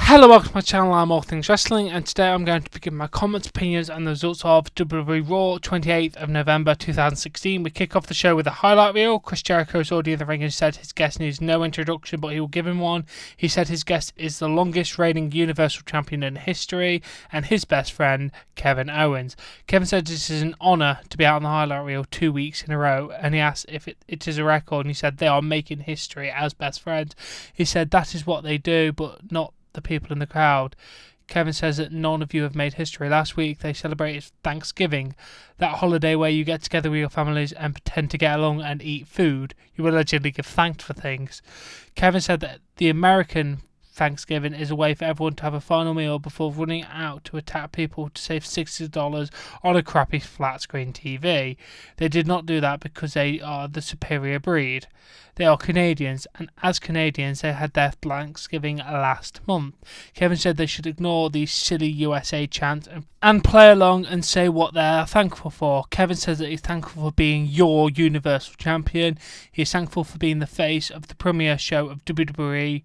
Hello, welcome to my channel. I'm All Things Wrestling, and today I'm going to be giving my comments, opinions, and the results of WWE Raw 28th of November 2016. We kick off the show with a highlight reel. Chris Jericho is already in the ring and said his guest needs no introduction, but he will give him one. He said his guest is the longest reigning Universal Champion in history, and his best friend, Kevin Owens. Kevin said this is an honour to be out on the highlight reel 2 weeks in a row, and he asked if it is a record, and he said they are making history as best friends. He said that is what they do, but not the people in the crowd. Kevin says that none of you have made history. Last week they celebrated Thanksgiving, that holiday where you get together with your families and pretend to get along and eat food. You allegedly give thanks for things. Kevin said that the American Thanksgiving is a way for everyone to have a final meal before running out to attack people to save $60 on a crappy flat screen TV. They did not do that because they are the superior breed. They are Canadians, and as Canadians they had their Thanksgiving last month. Kevin said they should ignore these silly USA chants and play along and say what they're thankful for. Kevin says that he's thankful for being your Universal Champion. He is thankful for being the face of the premiere show of WWE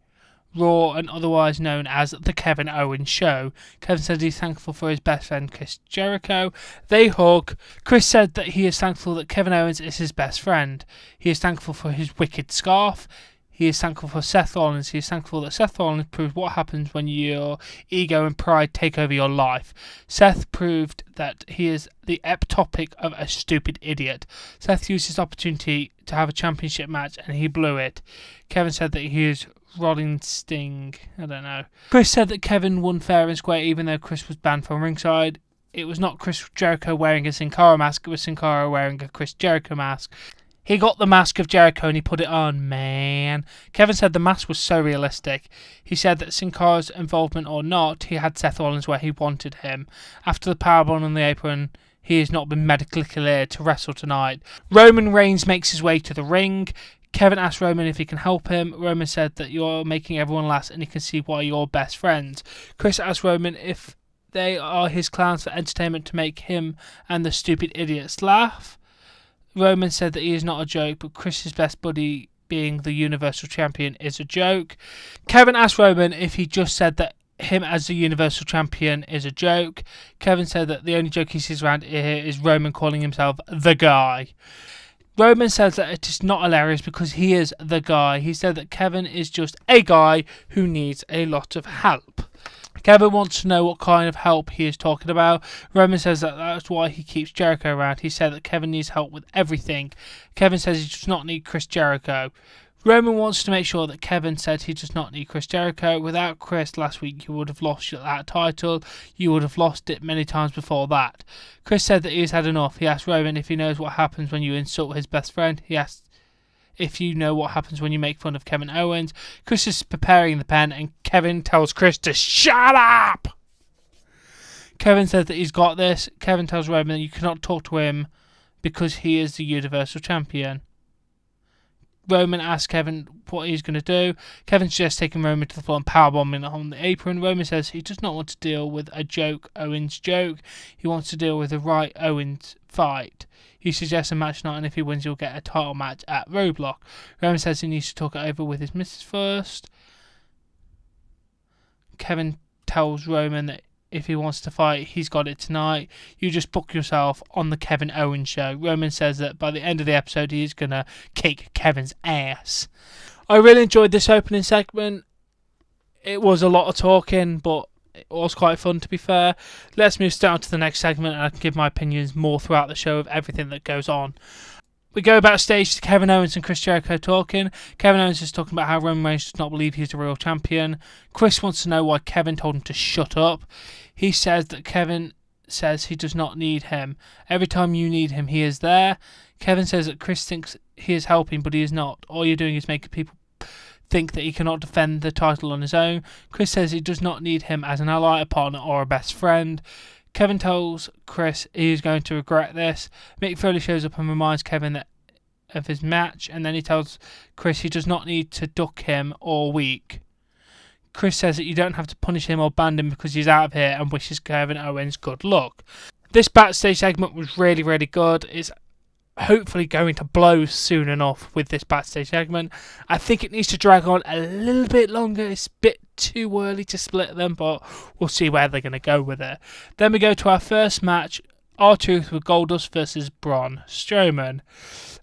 Raw, and otherwise known as The Kevin Owens Show. Kevin said he's thankful for his best friend Chris Jericho. They hug. Chris said that he is thankful that Kevin Owens is his best friend. He is thankful for his wicked scarf. He is thankful for Seth Rollins. He is thankful that Seth Rollins proved what happens when your ego and pride take over your life. Seth proved that he is the epitopic of a stupid idiot. Seth used his opportunity to have a championship match and he blew it. Kevin said that he is Rolling Sting. I don't know. Chris said that Kevin won fair and square even though Chris was banned from ringside. It was not Chris Jericho wearing a Sin Cara mask, it was Sin Cara wearing a Chris Jericho mask. He got the mask of Jericho and he put it on, man. Kevin said the mask was so realistic. He said that Sin Cara's involvement or not, he had Seth Rollins where he wanted him. After the powerbomb on the apron, he has not been medically cleared to wrestle tonight. Roman Reigns makes his way to the ring. Kevin asked Roman if he can help him. Roman said that you're making everyone laugh and he can see why you're best friends. Chris asked Roman if they are his clowns for entertainment to make him and the stupid idiots laugh. Roman said that he is not a joke, but Chris's best buddy being the Universal Champion is a joke. Kevin asked Roman if he just said that him as the Universal Champion is a joke. Kevin said that the only joke he sees around here is Roman calling himself the guy. Roman says that it is not hilarious because he is the guy. He said that Kevin is just a guy who needs a lot of help. Kevin wants to know what kind of help he is talking about. Roman says that that's why he keeps Jericho around. He said that Kevin needs help with everything. Kevin says he does not need Chris Jericho. Roman wants to make sure that Kevin said he does not need Chris Jericho. Without Chris last week, you would have lost that title. You would have lost it many times before that. Chris said that he has had enough. He asked Roman if he knows what happens when you insult his best friend. He asked if you know what happens when you make fun of Kevin Owens. Chris is preparing the pen and Kevin tells Chris to shut up. Kevin says that he's got this. Kevin tells Roman that you cannot talk to him because he is the Universal Champion. Roman asks Kevin what he's going to do. Kevin suggests taking Roman to the floor and powerbombing on the apron. Roman says he does not want to deal with a Owens joke. He wants to deal with the right Owens fight. He suggests a match night, and if he wins, he'll get a title match at Roadblock. Roman says he needs to talk it over with his missus first. Kevin tells Roman that if he wants to fight, he's got it tonight. You just book yourself on the Kevin Owens show. Roman says that by the end of the episode, he's going to kick Kevin's ass. I really enjoyed this opening segment. It was a lot of talking, but it was quite fun, to be fair. Let's move straight on to the next segment, and I can give my opinions more throughout the show of everything that goes on. We go backstage to Kevin Owens and Chris Jericho talking. Kevin Owens is talking about how Roman Reigns does not believe he's the real champion. Chris wants to know why Kevin told him to shut up. He says that Kevin says he does not need him. Every time you need him, he is there. Kevin says that Chris thinks he is helping, but he is not. All you're doing is making people think that he cannot defend the title on his own. Chris says he does not need him as an ally, a partner, or a best friend. Kevin tells Chris he is going to regret this. Mick Foley shows up and reminds Kevin that of his match, and then he tells Chris he does not need to duck him all week. Chris says that you don't have to punish him or ban him because he's out of here, and wishes Kevin Owens good luck. This backstage segment was really, really good. It's hopefully going to blow soon enough with this backstage segment. I think it needs to drag on a little bit longer. It's a bit too early to split them, but we'll see where they're going to go with it. Then we go to our first match, R-Truth with Goldust versus Braun Strowman.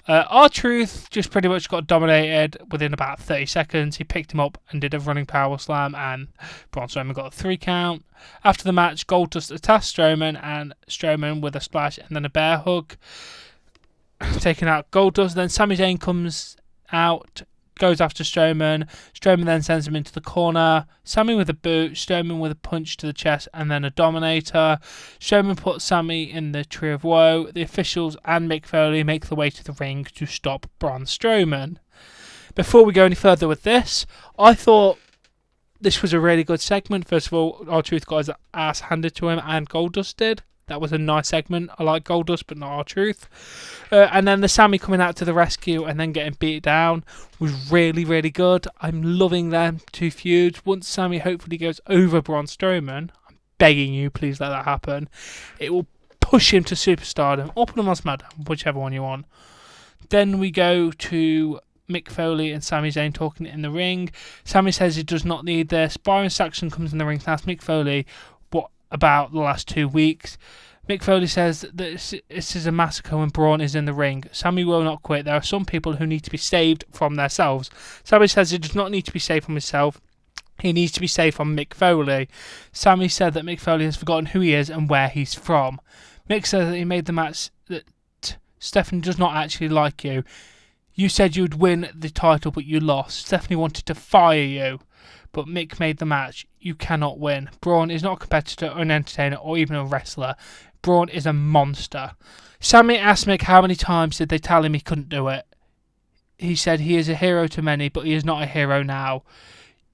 R-Truth just pretty much got dominated within about 30 seconds. He picked him up and did a running power slam, and Braun Strowman got a 3 count. After the match, Goldust attacked Strowman, and Strowman with a splash and then a bear hug, taking out Goldust. Then Sami Zayn comes out, goes after Strowman. Strowman then sends him into the corner. Sami with a boot, Strowman with a punch to the chest, and then a Dominator. Strowman puts Sami in the Tree of Woe. The officials and Mick Foley make their way to the ring to stop Braun Strowman. Before we go any further with this, I thought this was a really good segment. First of all, R-Truth got his ass handed to him, and Goldust did. That was a nice segment. I like Goldust, but not R-Truth. And then the Sami coming out to the rescue and then getting beat down was really, really good. I'm loving them two feuds. Once Sami hopefully goes over Braun Strowman, I'm begging you, please let that happen. It will push him to superstardom, or put him on SmackDown, whichever one you want. Then we go to Mick Foley and Sami Zayn talking in the ring. Sami says he does not need this. Byron Saxton comes in the ring to ask Mick Foley what about the last 2 weeks. Mick Foley says that this is a massacre when Braun is in the ring. Sami will not quit. There are some people who need to be saved from themselves. Sami says he does not need to be saved from himself. He needs to be saved from Mick Foley. Sami said that Mick Foley has forgotten who he is and where he's from. Mick said that he made the match that Stephanie does not actually like you. You said you would win the title, but you lost. Stephanie wanted to fire you, but Mick made the match. You cannot win. Braun is not a competitor, an entertainer, or even a wrestler. Braun is a monster. Sami asked Mick how many times did they tell him he couldn't do it. He said he is a hero to many, but he is not a hero now.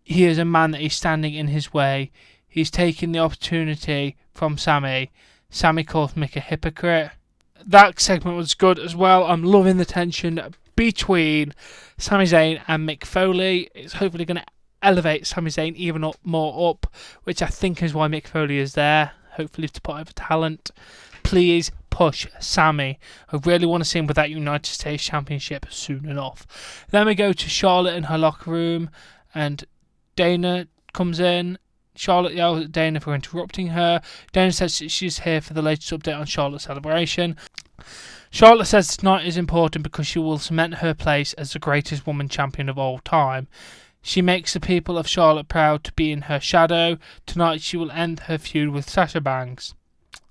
He is a man that is standing in his way. He's taking the opportunity from Sami. Sami calls Mick a hypocrite. That segment was good as well. I'm loving the tension between Sami Zayn and Mick Foley. It's hopefully going to elevate Sami Zayn even more up, which I think is why Mick Foley is there. Hopefully to put over talent. Please push Sami. I really want to see him with that United States Championship soon enough. Then we go to Charlotte in her locker room, and Dana comes in. Charlotte yells at Dana for interrupting her. Dana says she's here for the latest update on Charlotte's celebration. Charlotte says tonight is important because she will cement her place as the greatest woman champion of all time. She makes the people of Charlotte proud to be in her shadow. Tonight she will end her feud with Sasha Banks,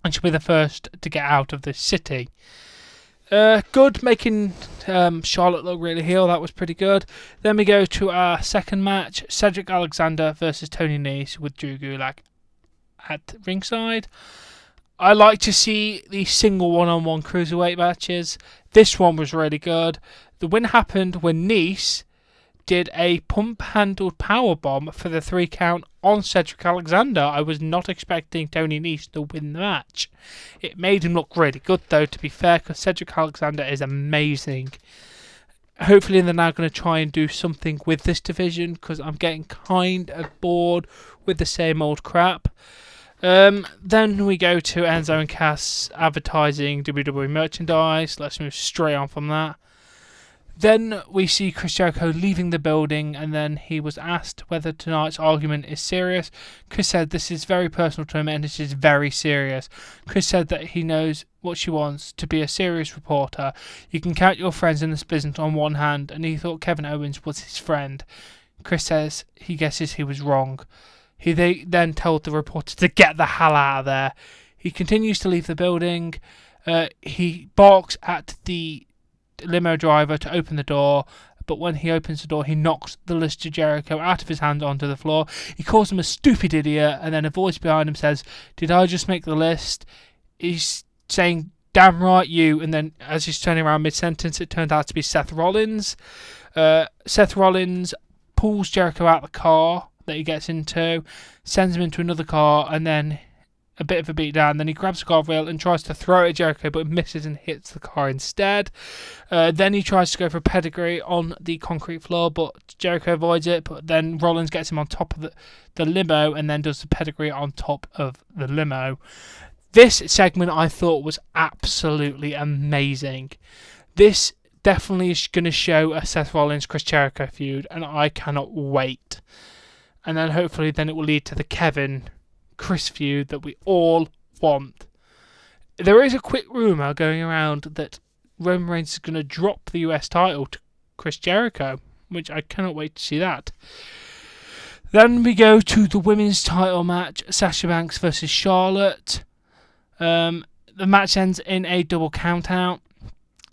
and she'll be the first to get out of this city. Good, making Charlotte look really heel. That was pretty good. Then we go to our second match, Cedric Alexander versus Tony Nese with Drew Gulak at ringside. I like to see the single one-on-one cruiserweight matches. This one was really good. The win happened when Nese did a pump-handled powerbomb for the 3 count on Cedric Alexander. I was not expecting Tony Nese to win the match. It made him look really good, though, to be fair, because Cedric Alexander is amazing. Hopefully they're now going to try and do something with this division, because I'm getting kind of bored with the same old crap. Then we go to Enzo and Cass advertising WWE merchandise. Let's move straight on from that. Then we see Chris Jericho leaving the building, and then he was asked whether tonight's argument is serious. Chris said this is very personal to him and it is very serious. Chris said that he knows what she wants, to be a serious reporter. You can count your friends in this business on one hand, and he thought Kevin Owens was his friend. Chris says he guesses he was wrong. He then told the reporter to get the hell out of there. He continues to leave the building. He barks at the limo driver to open the door, but when he opens the door, he knocks the list of Jericho out of his hand onto the floor. He calls him a stupid idiot, and then a voice behind him says, "Did I just make the list?" He's saying, "Damn right you," and then as he's turning around mid-sentence, it turned out to be Seth Rollins. Seth Rollins pulls Jericho out of the car that he gets into, sends him into another car, and then a bit of a beat down. Then he grabs a guardrail and tries to throw it at Jericho, but misses and hits the car instead. Then he tries to go for a pedigree on the concrete floor, but Jericho avoids it. But then Rollins gets him on top of the limo and then does the pedigree on top of the limo. This segment I thought was absolutely amazing. This definitely is going to show a Seth Rollins-Chris Jericho feud, and I cannot wait. And then hopefully then it will lead to the Kevin-Chris feud that we all want. There is a quick rumour going around that Roman Reigns is going to drop the US title to Chris Jericho, which I cannot wait to see that. Then we go to the women's title match, Sasha Banks versus Charlotte. The match ends in a double countout,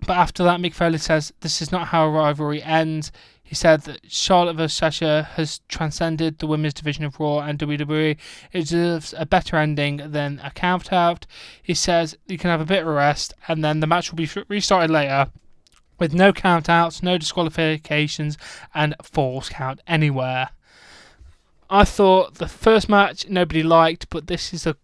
but after that Mick Foley says this is not how a rivalry ends. He said that Charlotte vs. Sasha has transcended the women's division of Raw and WWE. It deserves a better ending than a count-out. He says you can have a bit of rest, and then the match will be restarted later with no count-outs, no disqualifications, and falls count anywhere. I thought the first match nobody liked, but this is a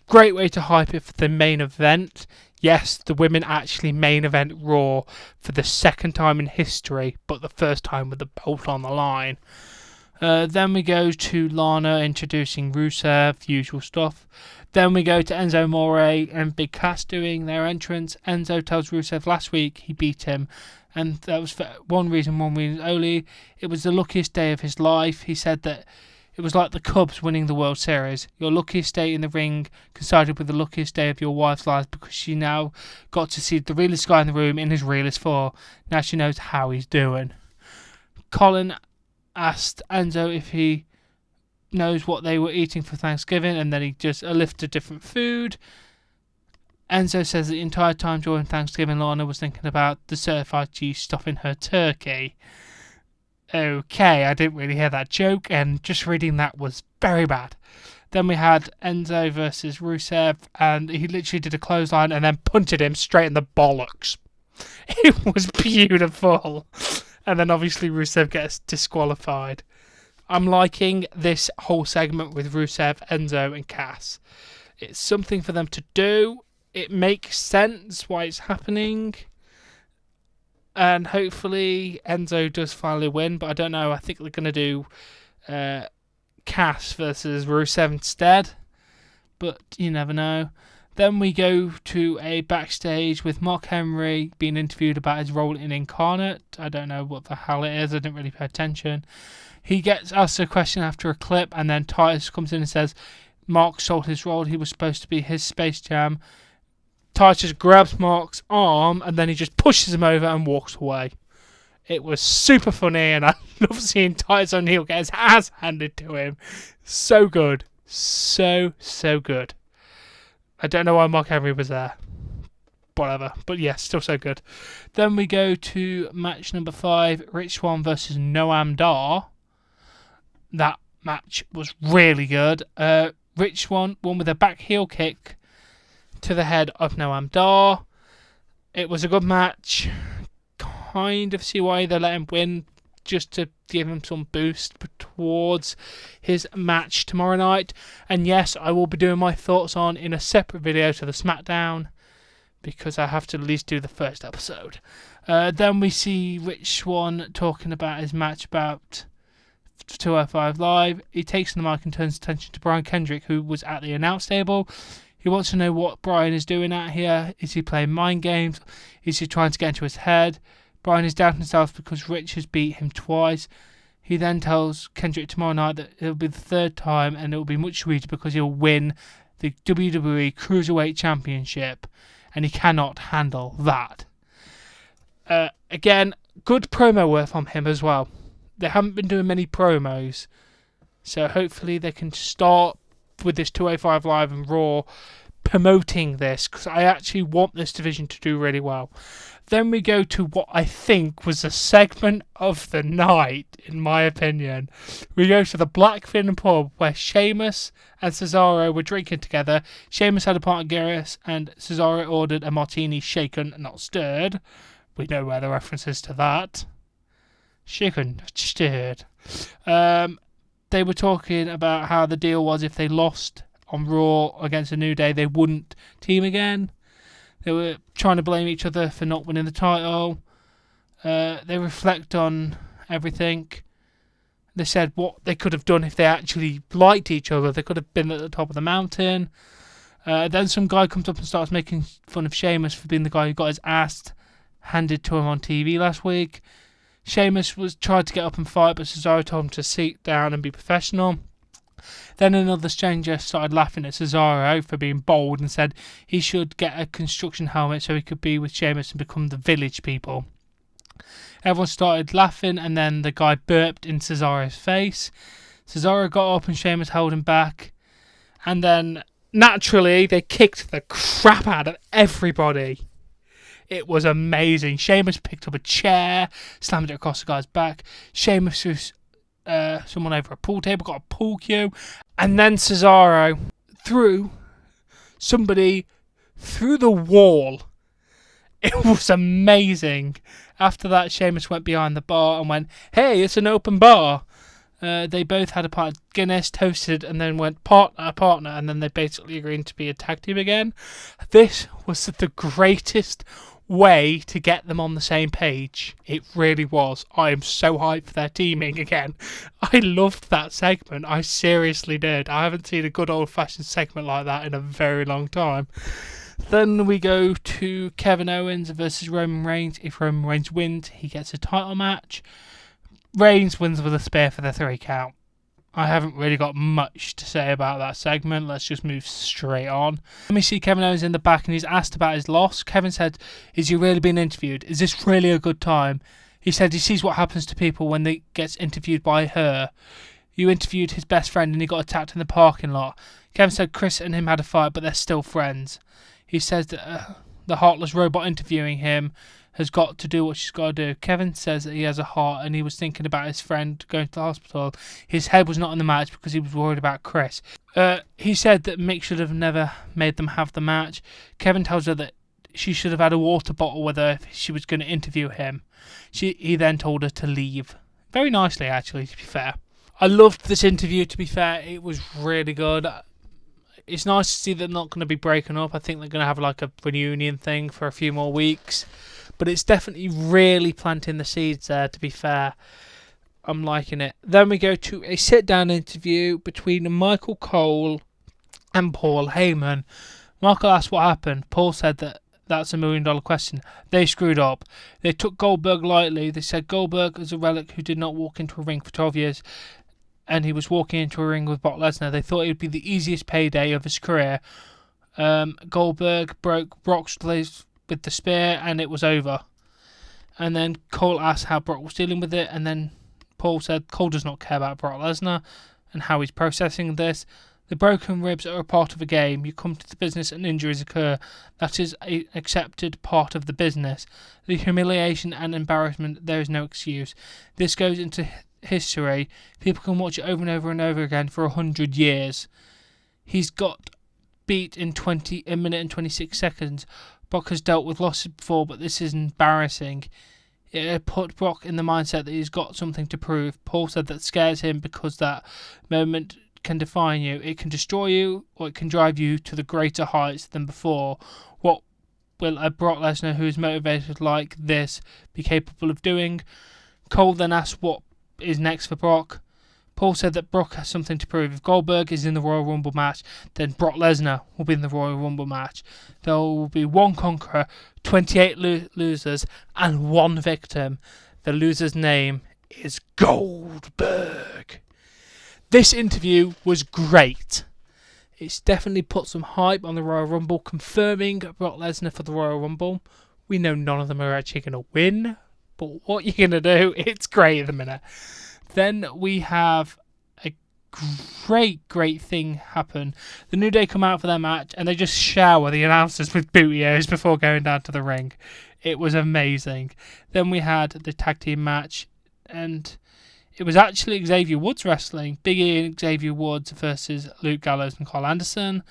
great way to hype it for the main event. Yes, the women actually main event Raw for the second time in history, but the first time with the belt on the line. Then we go to Lana introducing Rusev, usual stuff. Then we go to Enzo Amore and Big Cass doing their entrance. Enzo tells Rusev last week he beat him, and that was for one reason only. It was the luckiest day of his life. He said that it was like the Cubs winning the World Series. Your luckiest day in the ring coincided with the luckiest day of your wife's life because she now got to see the realest guy in the room in his realest form. Now she knows how he's doing. Colin asked Enzo if he knows what they were eating for Thanksgiving, and then he just lifted different food. Enzo says that the entire time during Thanksgiving, Lana was thinking about the certified cheese stuff in her turkey. Okay, I didn't really hear that joke, and just reading that was very bad. Then we had Enzo versus Rusev, and he literally did a clothesline and then punted him straight in the bollocks. It was beautiful. And then obviously Rusev gets disqualified. I'm liking this whole segment with Rusev, Enzo, and Cass. It's something for them to do. It makes sense why it's happening. And hopefully Enzo does finally win, but I don't know. I think they're going to do Cass versus Rusev instead, but you never know. Then we go to a backstage with Mark Henry being interviewed about his role in Incarnate. I don't know what the hell it is. I didn't really pay attention. He gets asked a question after a clip, and then Titus comes in and says Mark stole his role. He was supposed to be his Space Jam. Titus grabs Mark's arm and then he just pushes him over and walks away. It was super funny, and I love seeing Titus O'Neil get his ass handed to him. So good. So good. I don't know why Mark Henry was there. Whatever. But yes, still so good. Then we go to match number 5, Rich Swann versus Noam Dar. That match was really good. Rich Swann won with a back heel kick to the head of Noam Dar. It was a good match. Kind of see why they let him win, just to give him some boost towards his match tomorrow night. And yes, I will be doing my thoughts on in a separate video to the SmackDown, because I have to at least do the first episode. Then we see Rich Swann talking about his match about 205 Live. He takes the mic and turns attention to Brian Kendrick, who was at the announce table. He wants to know what Brian is doing out here. Is he playing mind games? Is he trying to get into his head? Brian is doubting himself because Rich has beat him twice. He then tells Kendrick tomorrow night that it'll be the third time, and it'll be much sweeter because he'll win the WWE Cruiserweight Championship, and he cannot handle that. Again, good promo work from him as well. They haven't been doing many promos, so hopefully they can start with this 205 Live and Raw promoting this, because I actually want this division to do really well. Then we go to what I think was the segment of the night, in my opinion. We go to the Blackfin pub where Sheamus and Cesaro were drinking together. Sheamus had a pint of Guinness and Cesaro ordered a martini shaken, not stirred. We know where the reference is to that. Shaken, stirred. They were talking about how the deal was if they lost on Raw against a New Day, they wouldn't team again. They were trying to blame each other for not winning the title. They reflect on everything. They said what they could have done if they actually liked each other. They could have been at the top of the mountain. Then some guy comes up and starts making fun of Sheamus for being the guy who got his ass handed to him on TV last week. Sheamus tried to get up and fight, but Cesaro told him to sit down and be professional. Then another stranger started laughing at Cesaro for being bold and said he should get a construction helmet so he could be with Sheamus and become the Village People. Everyone started laughing, and then the guy burped in Cesaro's face. Cesaro got up and Sheamus held him back. And then, naturally, they kicked the crap out of everybody. It was amazing. Sheamus picked up a chair, slammed it across the guy's back. Sheamus threw someone over a pool table, got a pool cue. And then Cesaro threw somebody through the wall. It was amazing. After that, Sheamus went behind the bar and went, "Hey, it's an open bar." They both had a pint of Guinness, toasted, and then went partner, and then they basically agreed to be a tag team again. This was the greatest way to get them on the same page. It really was. I am so hyped for their teaming again. I loved that segment. I seriously did. I haven't seen a good old-fashioned segment like that in a very long time. Then we go to Kevin Owens versus Roman Reigns. If Roman Reigns wins, he gets a title match. Reigns wins with a spear for the 3 count. I haven't really got much to say about that segment. Let's just move straight on. Let me see Kevin Owens in the back, and he's asked about his loss. Kevin said, "Is he really being interviewed? Is this really a good time?" He said he sees what happens to people when they get interviewed by her. You interviewed his best friend and he got attacked in the parking lot. Kevin said Chris and him had a fight, but they're still friends. He says that the heartless robot interviewing him has got to do what she's got to do. Kevin says that he has a heart and he was thinking about his friend going to the hospital. His head was not in the match because he was worried about Chris. He said that Mick should have never made them have the match. Kevin tells her that she should have had a water bottle with her if she was going to interview him. He then told her to leave. Very nicely, actually, to be fair. I loved this interview, to be fair. It was really good. It's nice to see they're not going to be breaking up. I think they're going to have like a reunion thing for a few more weeks. But it's definitely really planting the seeds there, to be fair. I'm liking it. Then we go to a sit-down interview between Michael Cole and Paul Heyman. Michael asked what happened. Paul said that's $1 million question. They screwed up. They took Goldberg lightly. They said Goldberg is a relic who did not walk into a ring for 12 years. And he was walking into a ring with Brock Lesnar. They thought it would be the easiest payday of his career. Goldberg broke Brock's legs with the spear, and it was over. And then Cole asked how Brock was dealing with it, and then Paul said Cole does not care about Brock Lesnar and how he's processing this. The broken ribs are a part of a game. You come to the business and injuries occur. That is an accepted part of the business. The humiliation and embarrassment, there is no excuse. This goes into history. People can watch it over and over and over again for 100 years. He's got beat in 1 minute and 26 seconds. Brock has dealt with losses before, but this is embarrassing. It put Brock in the mindset that he's got something to prove. Paul said that scares him because that moment can define you. It can destroy you, or it can drive you to the greater heights than before. What will a Brock Lesnar who is motivated like this be capable of doing? Cole then asked what is next for Brock. Paul said that Brock has something to prove. If Goldberg is in the Royal Rumble match, then Brock Lesnar will be in the Royal Rumble match. There will be one conqueror, 28 losers, and one victim. The loser's name is Goldberg. This interview was great. It's definitely put some hype on the Royal Rumble, confirming Brock Lesnar for the Royal Rumble. We know none of them are actually going to win, but what you're going to do, it's great at the minute. Then we have a great thing happen. The New Day come out for their match and they just shower the announcers with bootios before going down to the ring. It was amazing. Then we had the tag team match, and it was actually Xavier Woods wrestling. Big E and Xavier Woods versus Luke Gallows and Carl Anderson.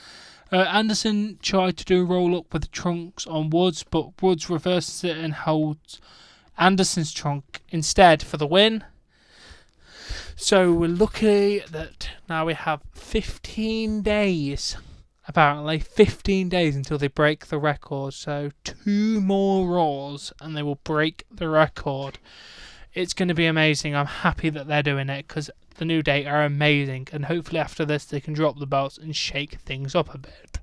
Anderson tried to do a roll-up with the trunks on Woods, but Woods reverses it and holds Anderson's trunk instead for the win. So we're lucky that now we have 15 days, apparently 15 days until they break the record. So 2 more Raws and they will break the record. It's going to be amazing. I'm happy that they're doing it because the New Day are amazing, and hopefully after this they can drop the belts and shake things up a bit.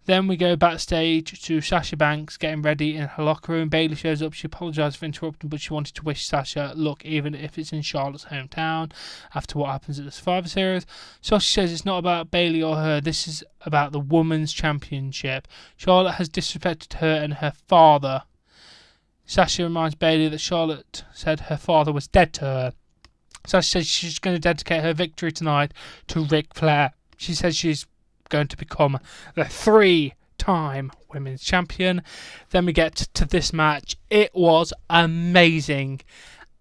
Then we go backstage to Sasha Banks getting ready in her locker room. Bayley shows up. She apologises for interrupting, but she wanted to wish Sasha luck, even if it's in Charlotte's hometown, after what happens at the Survivor Series. Sasha says it's not about Bayley or her. This is about the Women's Championship. Charlotte has disrespected her and her father. Sasha reminds Bayley that Charlotte said her father was dead to her. Sasha says she's going to dedicate her victory tonight to Ric Flair. She says she's going to become the 3-time women's champion. Then we get to this match. It was amazing.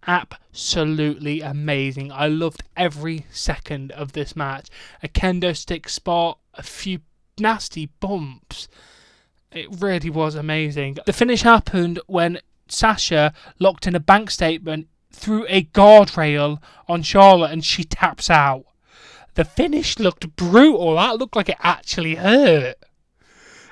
Absolutely amazing. I loved every second of this match. A kendo stick spot, a few nasty bumps. It really was amazing. The finish happened when Sasha locked in a bank statement through a guardrail on Charlotte and she taps out. The finish looked brutal. That looked like it actually hurt.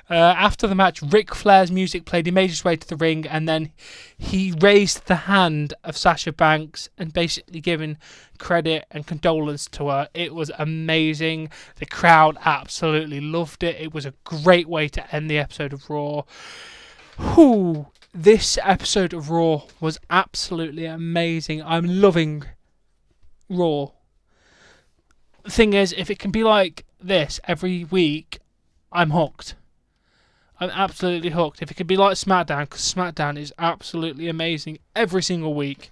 After the match, Ric Flair's music played. He made his way to the ring and then he raised the hand of Sasha Banks and basically giving credit and condolence to her. It was amazing. The crowd absolutely loved it. It was a great way to end the episode of Raw. This episode of Raw was absolutely amazing. I'm loving Raw. The thing is, if it can be like this every week, I'm hooked. I'm absolutely hooked. If it could be like SmackDown, because SmackDown is absolutely amazing every single week.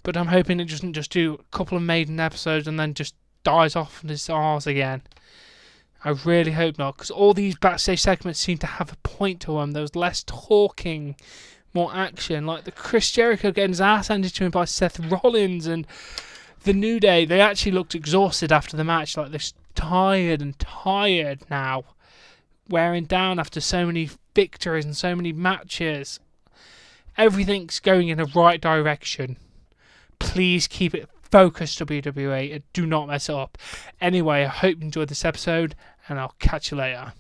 But I'm hoping it doesn't just do a couple of maiden episodes and then just dies off on its arse again. I really hope not, because all these backstage segments seem to have a point to them. There was less talking, more action. Like the Chris Jericho getting his ass handed to him by Seth Rollins and the New Day. They actually looked exhausted after the match. Like they're tired now. Wearing down after so many victories and so many matches. Everything's going in the right direction. Please keep it focused, WWE, and do not mess it up. Anyway, I hope you enjoyed this episode, and I'll catch you later.